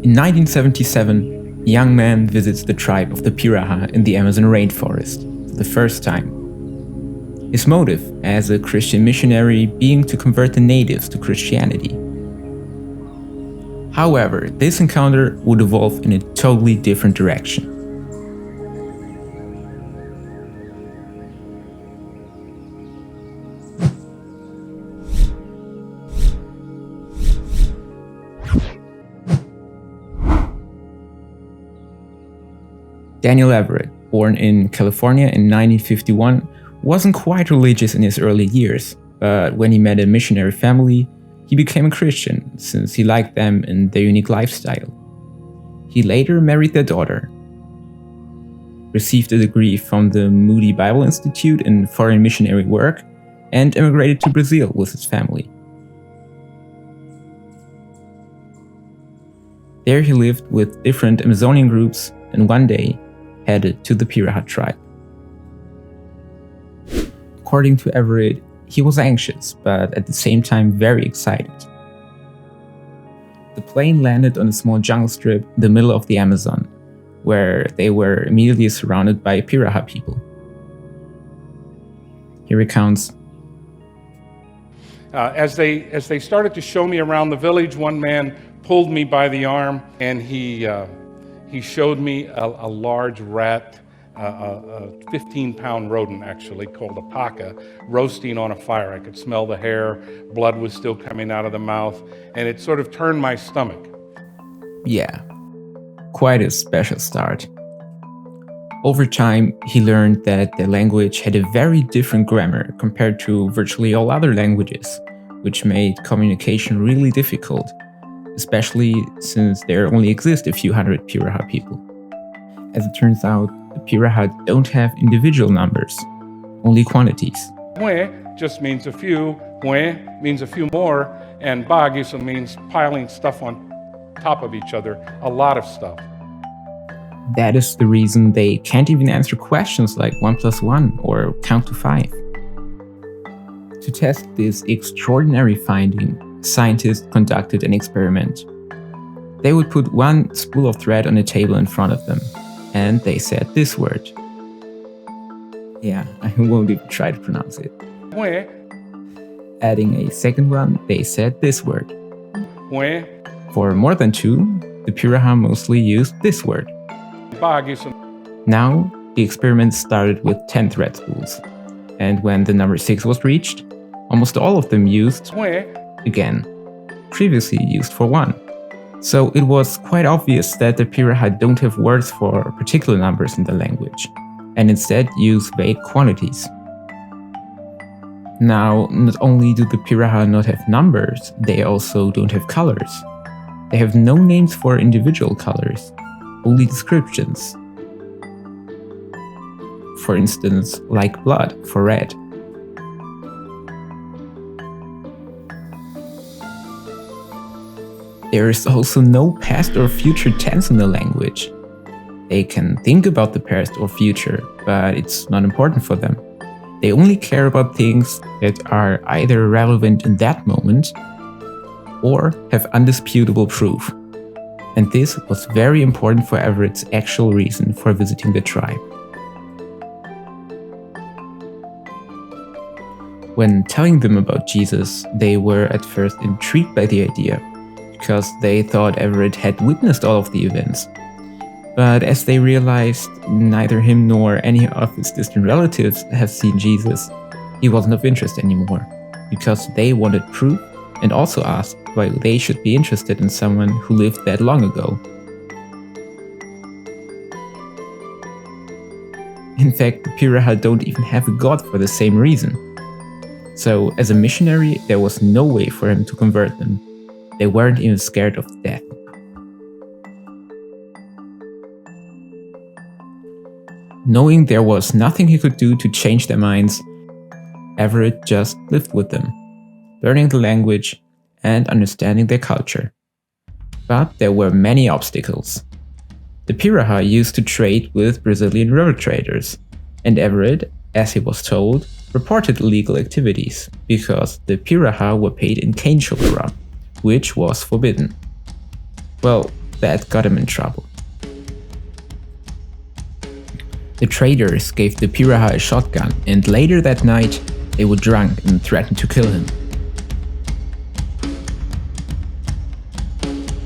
In 1977, a young man visits the tribe of the Piraha in the Amazon rainforest for the first time. His motive as a Christian missionary being to convert the natives to Christianity. However, this encounter would evolve in a totally different direction. Daniel Everett, born in California in 1951, wasn't quite religious in his early years, but when he met a missionary family, he became a Christian since he liked them and their unique lifestyle. He later married their daughter, received a degree from the Moody Bible Institute in foreign missionary work, and immigrated to Brazil with his family. There he lived with different Amazonian groups and one day headed to the Piraha tribe. According to Everett, he was anxious, but at the same time very excited. The plane landed on a small jungle strip in the middle of the Amazon, where they were immediately surrounded by Piraha people. He recounts, As they started to show me around the village, one man pulled me by the arm and he showed me a large rat, a 15-pound rodent actually, called a paca, roasting on a fire. I could smell the hair, blood was still coming out of the mouth, and it sort of turned my stomach. Yeah, quite a special start. Over time, he learned that the language had a very different grammar compared to virtually all other languages, which made communication really difficult, especially since there only exist a few hundred Piraha people. As it turns out, the Piraha don't have individual numbers, only quantities. Hue just means a few, hue means a few more, and bagisa means piling stuff on top of each other, a lot of stuff. That is the reason they can't even answer questions like 1 + 1 or count to 5. To test this extraordinary finding, scientists conducted an experiment. They would put one spool of thread on a table in front of them, and they said this word. Yeah, I won't even try to pronounce it. Hue, Adding a second one, they said this word. hue, For more than two, the Pirahã mostly used this word. bagisa. Now, the experiment started with 10 thread spools, and when the number 6 was reached, almost all of them used Hue, again, previously used for 1. So it was quite obvious that the Pirahã don't have words for particular numbers in the language, and instead use vague quantities. Now, not only do the Pirahã not have numbers, they also don't have colors. They have no names for individual colors, only descriptions. For instance, like blood for red. There is also no past or future tense in the language. They can think about the past or future, but it's not important for them. They only care about things that are either relevant in that moment or have undisputable proof. And this was very important for Everett's actual reason for visiting the tribe. When telling them about Jesus, they were at first intrigued by the idea, because they thought Everett had witnessed all of the events. But as they realized neither him nor any of his distant relatives have seen Jesus, he wasn't of interest anymore, because they wanted proof and also asked why they should be interested in someone who lived that long ago. In fact, the Pirahã don't even have a god for the same reason. So, as a missionary, there was no way for him to convert them. They weren't even scared of death. Knowing there was nothing he could do to change their minds, Everett just lived with them, learning the language and understanding their culture. But there were many obstacles. The Pirahã used to trade with Brazilian river traders, and Everett, as he was told, reported illegal activities because the Pirahã were paid in cane sugar rum, which was forbidden. Well, that got him in trouble. The traders gave the Piraha a shotgun, and later that night they were drunk and threatened to kill him.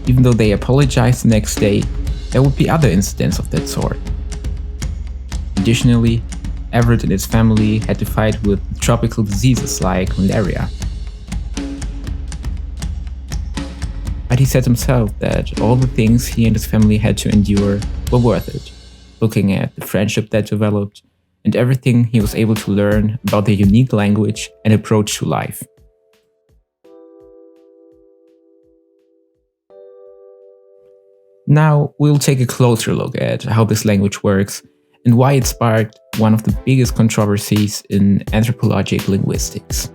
Even though they apologized the next day, there would be other incidents of that sort. Additionally, Everett and his family had to fight with tropical diseases like malaria. But he said himself that all the things he and his family had to endure were worth it, looking at the friendship that developed and everything he was able to learn about their unique language and approach to life. Now we'll take a closer look at how this language works and why it sparked one of the biggest controversies in anthropologic linguistics.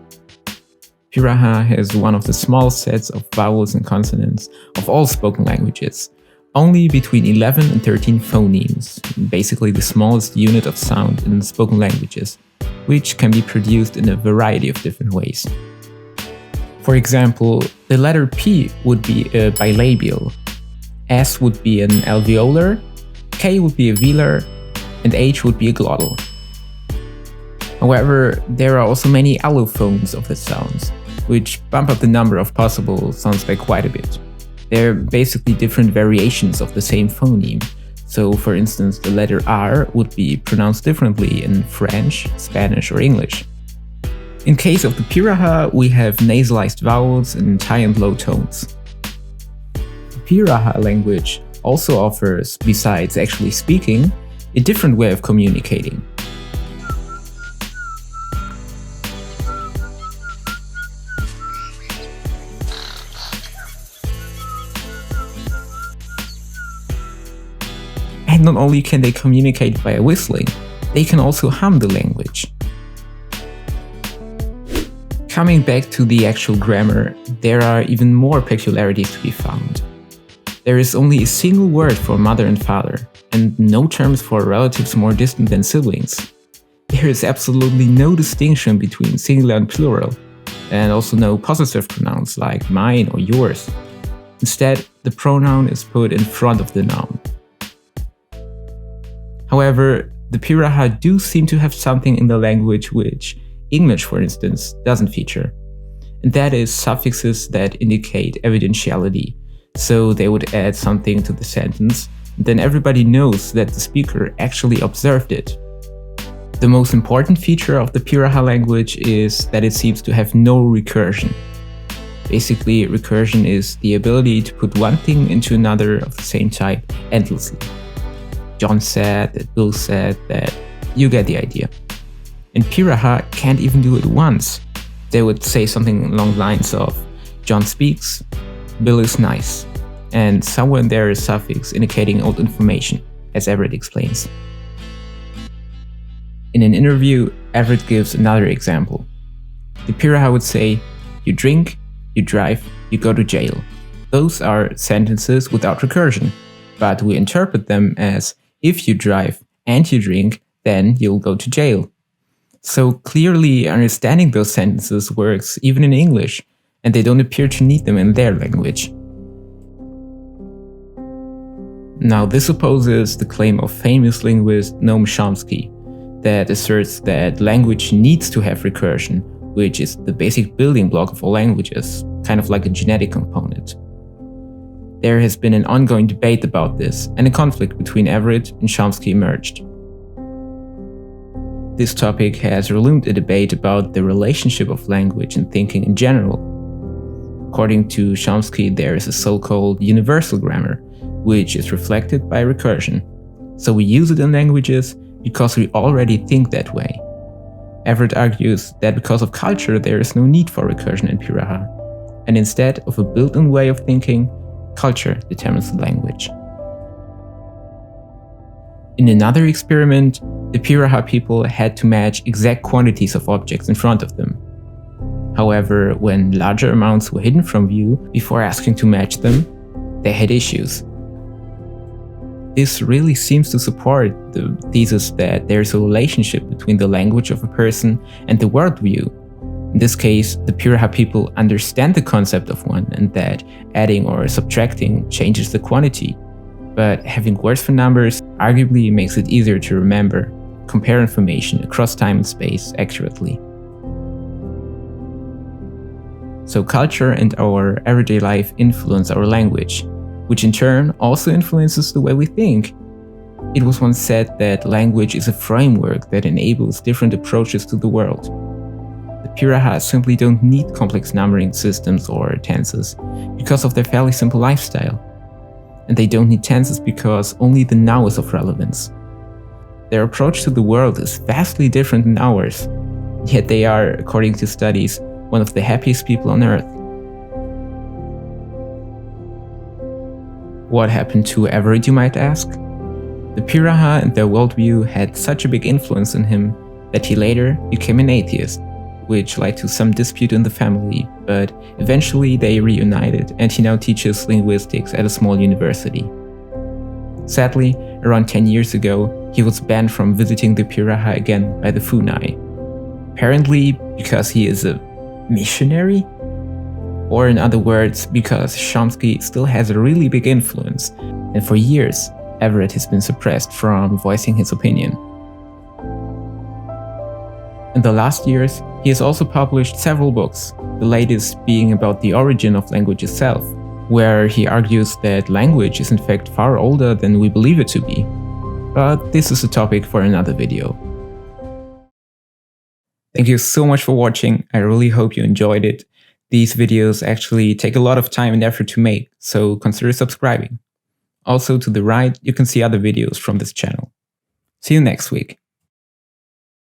Pirahã has one of the smallest sets of vowels and consonants of all spoken languages, only between 11 and 13 phonemes, basically the smallest unit of sound in spoken languages, which can be produced in a variety of different ways. For example, the letter P would be a bilabial, S would be an alveolar, K would be a velar, and H would be a glottal. However, there are also many allophones of the sounds, which bump up the number of possible sounds by quite a bit. They're basically different variations of the same phoneme. So, for instance, the letter R would be pronounced differently in French, Spanish, or English. In case of the Pirahã, we have nasalized vowels and high and low tones. The Pirahã language also offers, besides actually speaking, a different way of communicating. And not only can they communicate via whistling, they can also hum the language. Coming back to the actual grammar, there are even more peculiarities to be found. There is only a single word for mother and father, and no terms for relatives more distant than siblings. There is absolutely no distinction between singular and plural, and also no possessive pronouns like mine or yours. Instead, the pronoun is put in front of the noun. However, the Pirahã do seem to have something in the language which English, for instance, doesn't feature, and that is suffixes that indicate evidentiality. So they would add something to the sentence, and then everybody knows that the speaker actually observed it. The most important feature of the Pirahã language is that it seems to have no recursion. Basically, recursion is the ability to put one thing into another of the same type endlessly. John said that, Bill said that, you get the idea. And Pirahã can't even do it once. They would say something along the lines of, John speaks, Bill is nice, and somewhere in there is a suffix indicating old information, as Everett explains. In an interview, Everett gives another example. The Pirahã would say, you drink, you drive, you go to jail. Those are sentences without recursion, but we interpret them as, if you drive and you drink, then you'll go to jail. So clearly understanding those sentences works even in English, and they don't appear to need them in their language. Now, this opposes the claim of famous linguist Noam Chomsky that asserts that language needs to have recursion, which is the basic building block of all languages, kind of like a genetic component. There has been an ongoing debate about this, and a conflict between Everett and Chomsky emerged. This topic has relumed a debate about the relationship of language and thinking in general. According to Chomsky, there is a so-called universal grammar, which is reflected by recursion. So we use it in languages because we already think that way. Everett argues that because of culture there is no need for recursion in Pirahã, and instead of a built-in way of thinking, culture determines the language. In another experiment, the Pirahã people had to match exact quantities of objects in front of them. However, when larger amounts were hidden from view before asking to match them, they had issues. This really seems to support the thesis that there is a relationship between the language of a person and the worldview, In this case, the Piraha people understand the concept of 1 and that adding or subtracting changes the quantity, but having words for numbers arguably makes it easier to remember, compare information across time and space accurately. So culture and our everyday life influence our language, which in turn also influences the way we think. It was once said that language is a framework that enables different approaches to the world. The Piraha simply don't need complex numbering systems or tenses because of their fairly simple lifestyle. And they don't need tenses because only the now is of relevance. Their approach to the world is vastly different than ours, yet they are, according to studies, one of the happiest people on earth. What happened to Everett, you might ask? The Pirahã and their worldview had such a big influence on him that he later became an atheist, which led to some dispute in the family, but eventually they reunited and he now teaches linguistics at a small university. Sadly, around 10 years ago, he was banned from visiting the Piraha again by the Funai. Apparently because he is a missionary? Or in other words, because Chomsky still has a really big influence, and for years, Everett has been suppressed from voicing his opinion. In the last years, he has also published several books, the latest being about the origin of language itself, where he argues that language is in fact far older than we believe it to be. But this is a topic for another video. Thank you so much for watching. I really hope you enjoyed it. These videos actually take a lot of time and effort to make, so consider subscribing. Also to the right, you can see other videos from this channel. See you next week.